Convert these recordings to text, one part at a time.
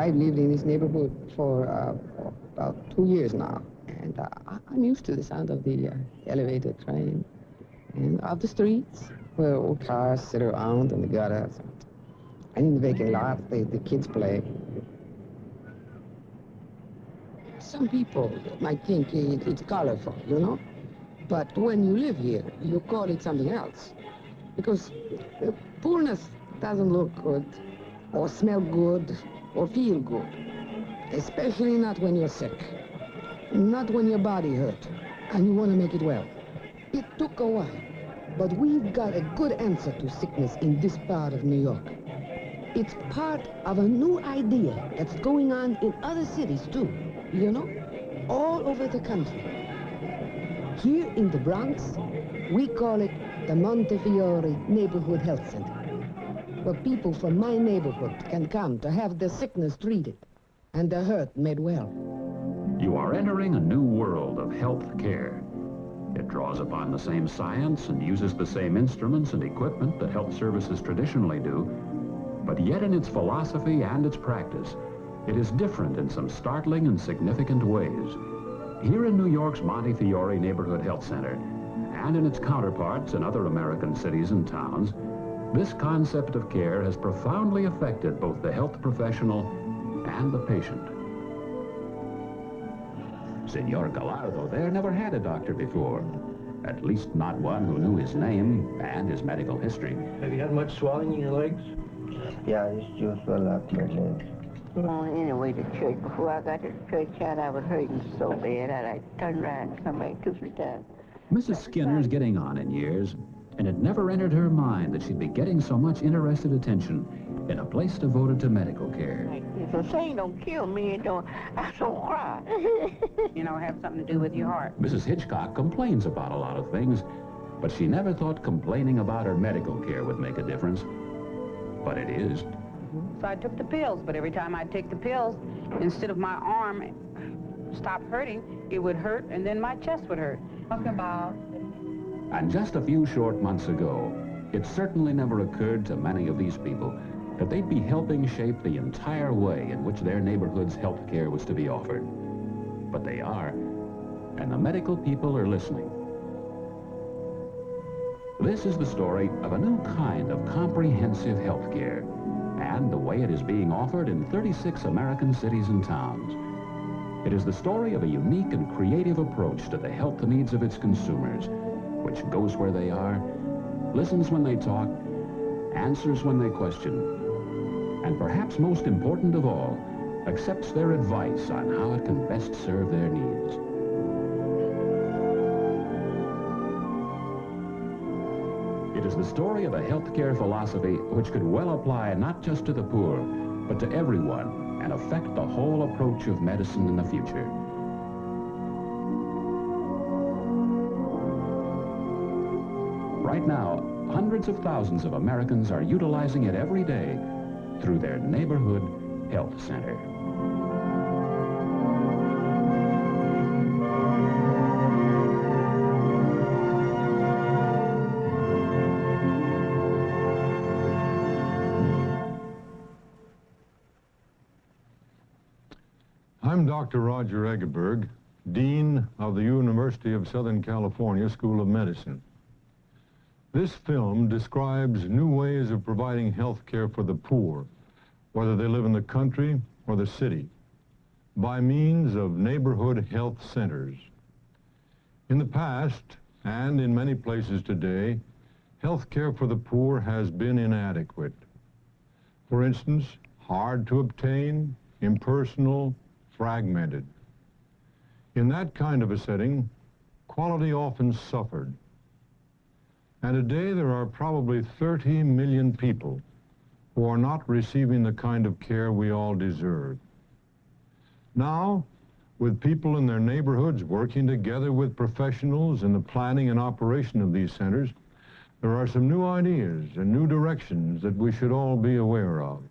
I've lived in this neighborhood for about 2 years now, and I'm used to the sound of the elevated train and of the streets where old cars sit around in the gutters. And in the vacant lots, the kids play. Some people might think it's colorful, you know? But when you live here, you call it something else. Because poorness doesn't look good, or smell good, or feel good. Especially not when you're sick. Not when your body hurt, and you want to make it well. It took a while, but we've got a good answer to sickness in this part of New York. It's part of a new idea that's going on in other cities too, you know, all over the country. Here in the Bronx, we call it the Montefiore Neighborhood Health Center, where people from my neighborhood can come to have their sickness treated and their hurt made well. You are entering a new world of health care. It draws upon the same science and uses the same instruments and equipment that health services traditionally do, but yet in its philosophy and its practice, it is different in some startling and significant ways. Here in New York's Montefiore Neighborhood Health Center, and in its counterparts in other American cities and towns, this concept of care has profoundly affected both the health professional and the patient. Senor Gallardo there never had a doctor before. At least not one who knew his name and his medical history. Have you had much swelling in your legs? Yeah, I used to swell up my legs. On anyway to church. Before I got to the church, child, I was hurting so bad. I'd turn around and come back 2-3 times. Mrs. Skinner's getting on in years, and it never entered her mind that she'd be getting so much interested attention in a place devoted to medical care. So saying don't kill me, I don't cry. You know, have something to do with your heart. Mrs. Hitchcock complains about a lot of things, but she never thought complaining about her medical care would make a difference. But it is. So I took the pills, but every time I'd take the pills, instead of my arm stop hurting, it would hurt, and then my chest would hurt. Talk about. And just a few short months ago, it certainly never occurred to many of these people that they'd be helping shape the entire way in which their neighborhood's health care was to be offered. But they are, and the medical people are listening. This is the story of a new kind of comprehensive health care, and the way it is being offered in 36 American cities and towns. It is the story of a unique and creative approach to the health needs of its consumers, which goes where they are, listens when they talk, answers when they question, and perhaps most important of all, accepts their advice on how it can best serve their needs. It is the story of a healthcare philosophy which could well apply not just to the poor, but to everyone, and affect the whole approach of medicine in the future. Right now, hundreds of thousands of Americans are utilizing it every day through their neighborhood health center. I'm Dr. Roger Eggeberg, Dean of the University of Southern California School of Medicine. This film describes new ways of providing health care for the poor, whether they live in the country or the city, by means of neighborhood health centers. In the past, and in many places today, health care for the poor has been inadequate. For instance, hard to obtain, impersonal, fragmented. In that kind of a setting, quality often suffered. And today there are probably 30 million people who are not receiving the kind of care we all deserve. Now, with people in their neighborhoods working together with professionals in the planning and operation of these centers, there are some new ideas and new directions that we should all be aware of.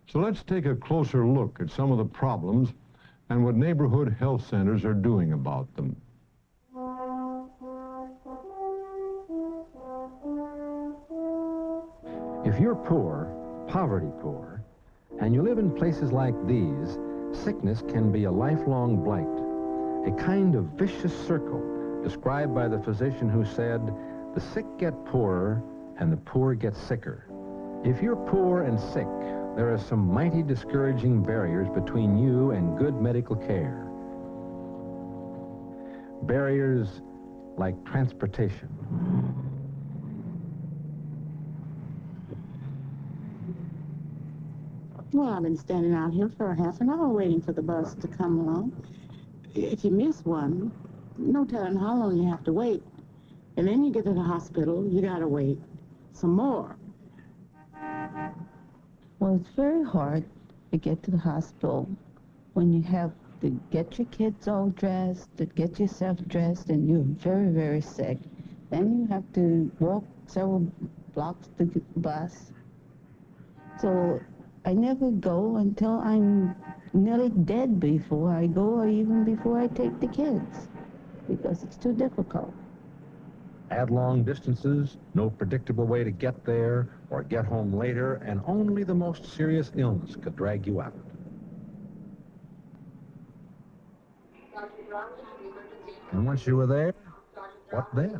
So let's take a closer look at some of the problems and what neighborhood health centers are doing about them. If you're poor, poverty poor, and you live in places like these, sickness can be a lifelong blight, a kind of vicious circle described by the physician who said, "The sick get poorer and the poor get sicker." If you're poor and sick, there are some mighty discouraging barriers between you and good medical care. Barriers like transportation. Well, I've been standing out here for half an hour waiting for the bus to come along. If you miss one, no telling how long you have to wait. And then you get to the hospital, you gotta wait some more. Well, it's very hard to get to the hospital when you have to get your kids all dressed, to get yourself dressed, and you're very, very sick. Then you have to walk several blocks to get the bus. So I never go until I'm nearly dead before I go, or even before I take the kids, because it's too difficult. Add long distances, no predictable way to get there or get home later, and only the most serious illness could drag you out. And once you were there, what then?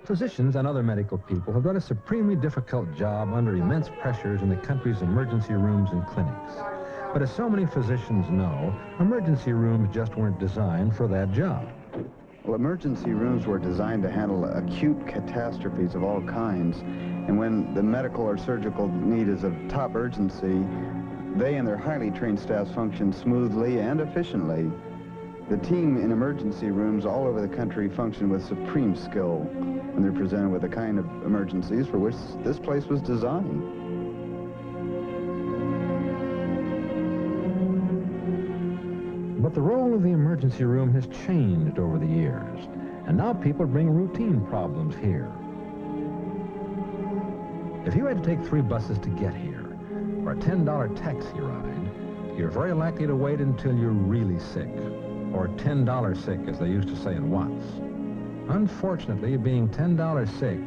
Physicians and other medical people have done a supremely difficult job under immense pressures in the country's emergency rooms and clinics. But as so many physicians know, emergency rooms just weren't designed for that job. Well, emergency rooms were designed to handle acute catastrophes of all kinds. And when the medical or surgical need is of top urgency, they and their highly trained staffs function smoothly and efficiently. The team in emergency rooms all over the country function with supreme skill when they're presented with the kind of emergencies for which this place was designed. But the role of the emergency room has changed over the years, and now people bring routine problems here. If you had to take 3 buses to get here, or a $10 taxi ride, you're very likely to wait until you're really sick, or $10 sick, as they used to say in Watts. Unfortunately, being $10 sick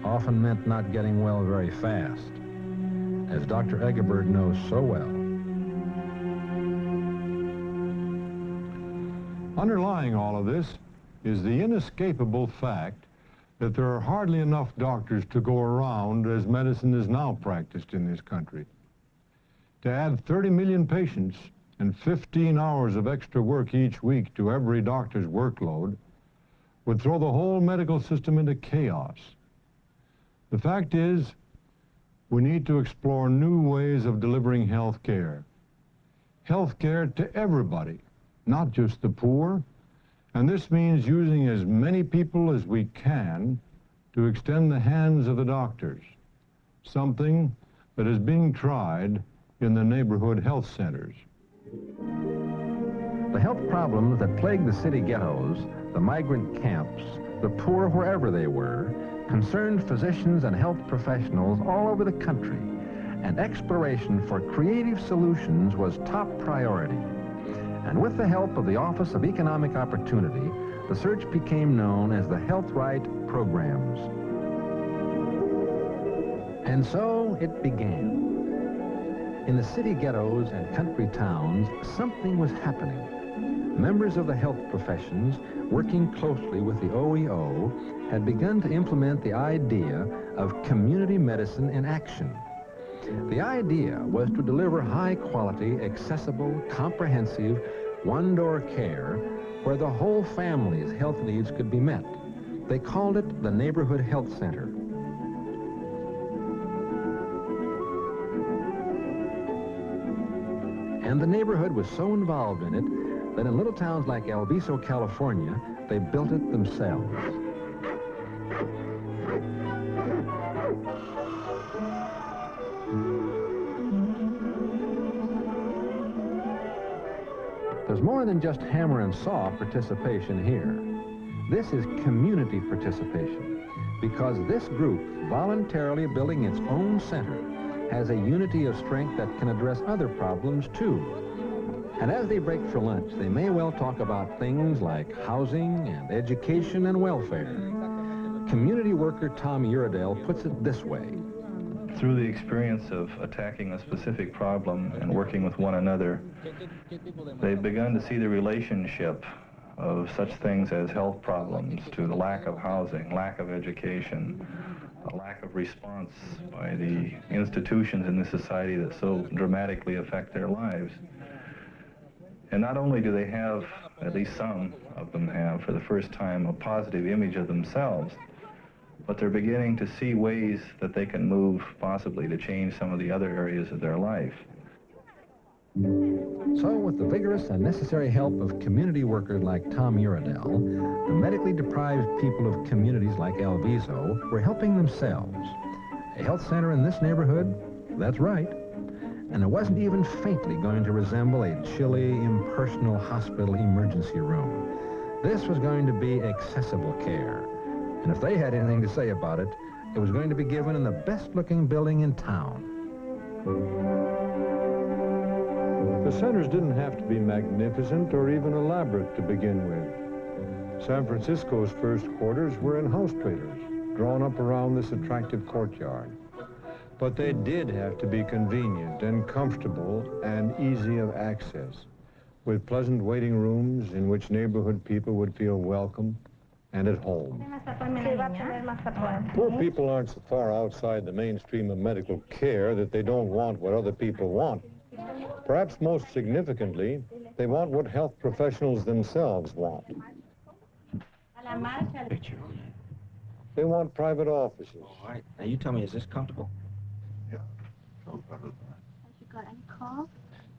often meant not getting well very fast, as Dr. Egeberg knows so well. Underlying all of this is the inescapable fact that there are hardly enough doctors to go around as medicine is now practiced in this country. To add 30 million patients and 15 hours of extra work each week to every doctor's workload would throw the whole medical system into chaos. The fact is, we need to explore new ways of delivering health care. Health care to everybody, not just the poor, and this means using as many people as we can to extend the hands of the doctors, something that is being tried in the neighborhood health centers. The health problems that plague the city ghettos, the migrant camps, the poor wherever they were, concerned physicians and health professionals all over the country, and exploration for creative solutions was top priority. And with the help of the Office of Economic Opportunity, the search became known as the Health Right Programs. And so it began. In the city ghettos and country towns, something was happening. Members of the health professions, working closely with the OEO, had begun to implement the idea of community medicine in action. The idea was to deliver high-quality, accessible, comprehensive, one-door care where the whole family's health needs could be met. They called it the Neighborhood Health Center. And the neighborhood was so involved in it that in little towns like El Viso, California, they built it themselves. There's more than just hammer and saw participation here. This is community participation, because this group, voluntarily building its own center, has a unity of strength that can address other problems too. And as they break for lunch, they may well talk about things like housing and education and welfare. Community worker Tom Uredale puts it this way. Through the experience of attacking a specific problem and working with one another, they've begun to see the relationship of such things as health problems to the lack of housing, lack of education, a lack of response by the institutions in the society that so dramatically affect their lives. And not only do they have, at least some of them have, for the first time, a positive image of themselves, but they're beginning to see ways that they can move, possibly, to change some of the other areas of their life. So, with the vigorous and necessary help of community workers like Tom Uredale, the medically deprived people of communities like El Viso were helping themselves. A health center in this neighborhood? That's right. And it wasn't even faintly going to resemble a chilly, impersonal hospital emergency room. This was going to be accessible care. And if they had anything to say about it, it was going to be given in the best-looking building in town. The centers didn't have to be magnificent or even elaborate to begin with. San Francisco's first quarters were in house trailers, drawn up around this attractive courtyard. But they did have to be convenient and comfortable and easy of access, with pleasant waiting rooms in which neighborhood people would feel welcome and at home. Poor people aren't so far outside the mainstream of medical care that they don't want what other people want. Perhaps most significantly, they want what health professionals themselves want. They want private offices. All right. Now you tell me, is this comfortable? Yeah. Have you got any calls?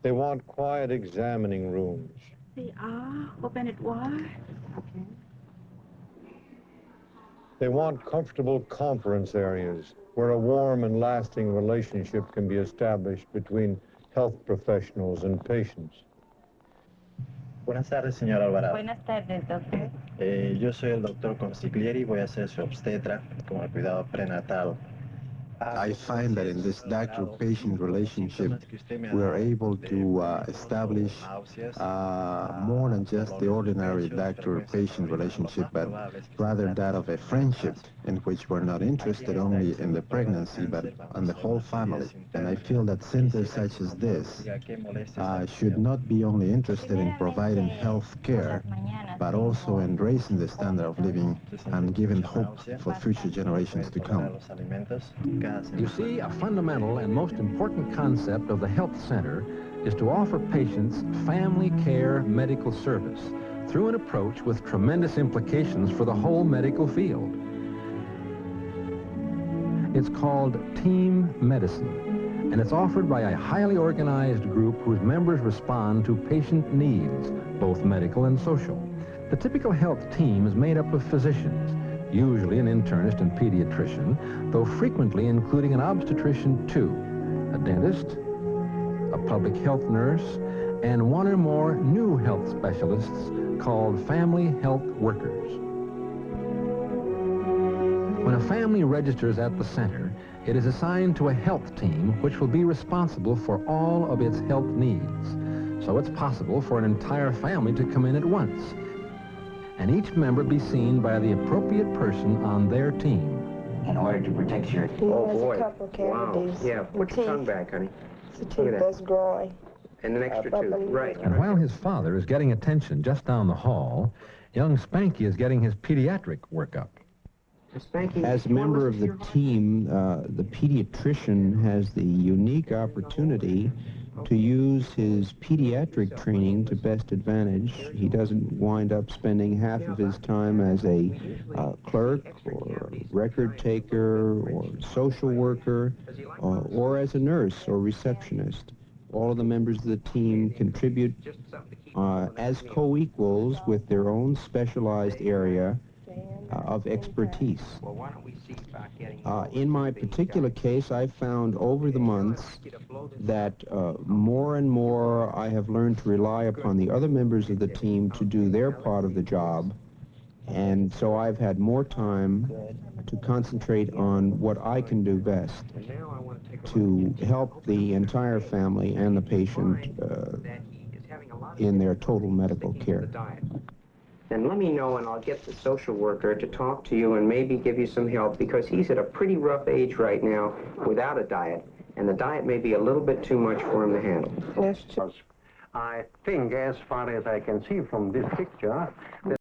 They want quiet examining rooms. They are. Open it wide. Okay. They want comfortable conference areas where a warm and lasting relationship can be established between health professionals and patients. Buenas tardes, señor Alvarado. Buenas tardes, doctor. Yo soy el doctor Consiglieri, voy a ser su obstetra con el cuidado prenatal. I find that in this doctor-patient relationship, we are able to establish more than just the ordinary doctor-patient relationship, but rather that of a friendship in which we're not interested only in the pregnancy, but on the whole family. And I feel that centers such as this should not be only interested in providing health care, but also in raising the standard of living and giving hope for future generations to come. You see, a fundamental and most important concept of the health center is to offer patients family care medical service through an approach with tremendous implications for the whole medical field. It's called team medicine, and it's offered by a highly organized group whose members respond to patient needs, both medical and social. The typical health team is made up of physicians, usually an internist and pediatrician, though frequently including an obstetrician too, a dentist, a public health nurse, and one or more new health specialists called family health workers. When a family registers at the center, it is assigned to a health team which will be responsible for all of its health needs. So it's possible for an entire family to come in at once, and each member be seen by the appropriate person on their team. In order to protect your... Oh, boy. A couple cavities. Wow. Yeah, put your tongue back, honey. It's a tooth that's growing. And an extra tooth, right. And while his father is getting attention just down the hall, young Spanky is getting his pediatric workup. As a member of the team, the pediatrician has the unique opportunity to use his pediatric training to best advantage. He doesn't wind up spending half of his time as a clerk or record taker or social worker or as a nurse or receptionist. All of the members of the team contribute as co-equals with their own specialized area of expertise. In my particular case, I found over the months that more and more I have learned to rely upon the other members of the team to do their part of the job, and so I've had more time to concentrate on what I can do best to help the entire family and the patient in their total medical care. Then let me know and I'll get the social worker to talk to you and maybe give you some help, because he's at a pretty rough age right now without a diet, and the diet may be a little bit too much for him to handle. That's true. I think, as far as I can see from this picture,